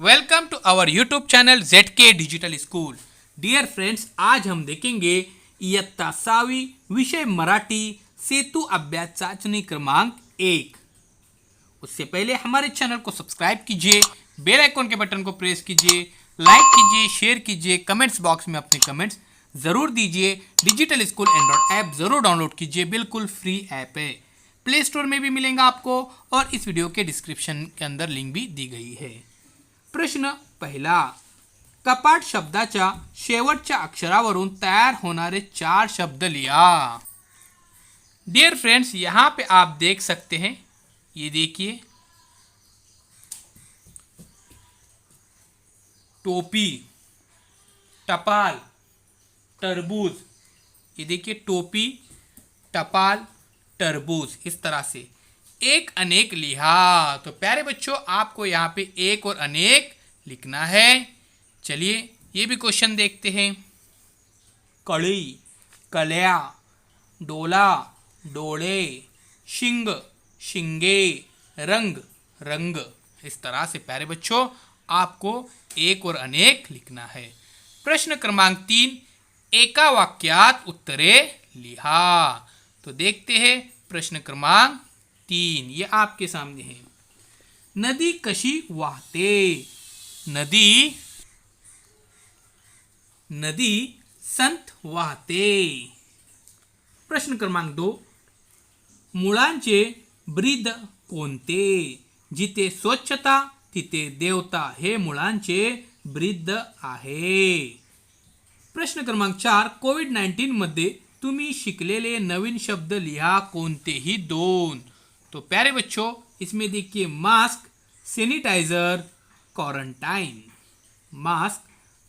Welcome to our YouTube channel ZK digital school. Dear friends, आज हम देखेंगे इयत्ता 6वी विषय मराठी सेतु अभ्यास चाचणी क्रमांक 1। उससे पहले हमारे चैनल को सब्सक्राइब कीजिए, बेल आइकॉन के बटन को प्रेस कीजिए, लाइक कीजिए, शेयर कीजिए, कमेंट्स बॉक्स में अपने कमेंट्स ज़रूर दीजिए। डिजिटल स्कूल एंड्रॉइड ऐप ज़रूर डाउनलोड कीजिए, बिल्कुल फ्री ऐप है, प्ले स्टोर में भी मिलेगा आपको और इस वीडियो के डिस्क्रिप्शन के अंदर लिंक भी दी गई है। प्रश्न पहिला, कपाट शब्दाच्या शेवटच्या अक्षरावरून तयार होणारे 4 शब्द लिहा। डियर फ्रेंड्स, यहाँ पे आप देख सकते हैं, ये देखिए, टोपी, टपाल, तरबूज। ये देखिए, टोपी, टपाल, तरबूज, इस तरह से एक अनेक लिहा। तो प्यारे बच्चों, आपको यहाँ पे एक और अनेक लिखना है। चलिए ये भी क्वेश्चन देखते हैं। कड़ी, कल्या, डोला, डोले, शिंग, शिंगे, रंग, रंग। इस तरह से प्यारे बच्चों आपको एक और अनेक लिखना है। प्रश्न क्रमांक 3, एका वाक्यात उत्तरे लिहा। तो देखते हैं प्रश्न क्रमांक 3, ये आपके सामने है। नदी कशी वाहते। नदी, नदी संत वाहते। प्रश्न क्रमांक 2, मुळांचे ब्रीद कोणते। जिथे स्वच्छता तिथे देवता हे मुळांचे ब्रीद आहे। प्रश्न क्रमांक 4, कोविड-19 मध्ये तुम्ही शिकलेले नवीन शब्द लिहा, कोणतेही 2। तो प्यारे बच्चों, इसमें देखिए mask, sanitiser, quarantine. Mask,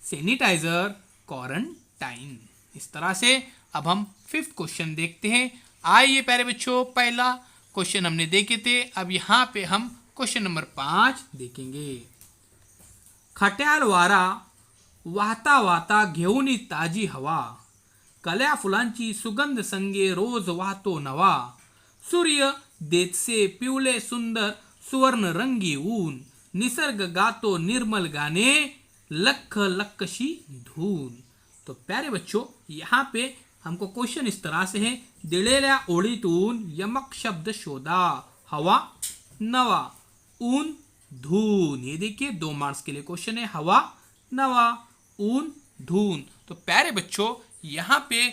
sanitiser, quarantine. इस तरह से अब हम 5th क्वेश्चन देखते हैं। आइए प्यारे बच्चों, पहला क्वेश्चन हमने देखे थे, अब यहाँ पे हम क्वेश्चन नंबर 5 देखेंगे। खट्याळ वारा वाहता वाहता घेऊन ताजी हवा, कल्या फुलांची सुगंध संगे रोज वाहतो नवा, सूर्य देतसे पिवले सुंदर सुवर्ण रंगी ऊन, निसर्ग गातो निर्मल गाने, लख लखशी धून। तो प्यारे बच्चों, यहाँ पे हमको क्वेश्चन इस तरह से है, दिलेल्या ओळीतून यमक शब्द शोधा। हवा, नवा, ऊन, धून। ये देखिए 2 मार्क्स के लिए क्वेश्चन है, हवा, नवा, ऊन, धून। तो प्यारे बच्चों, यहाँ पे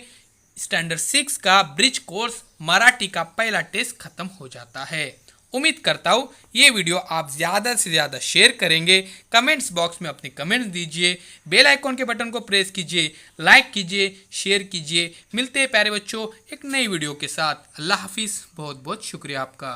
स्टैंडर्ड 6 का ब्रिज कोर्स मराठी का पहला टेस्ट खत्म हो जाता है। उम्मीद करता हूँ ये वीडियो आप ज़्यादा से ज़्यादा शेयर करेंगे, कमेंट्स बॉक्स में अपने कमेंट्स दीजिए, बेल आइकॉन के बटन को प्रेस कीजिए, लाइक कीजिए, शेयर कीजिए। मिलते हैं प्यारे बच्चों एक नई वीडियो के साथ। अल्लाह हाफिज़। बहुत बहुत शुक्रिया आपका।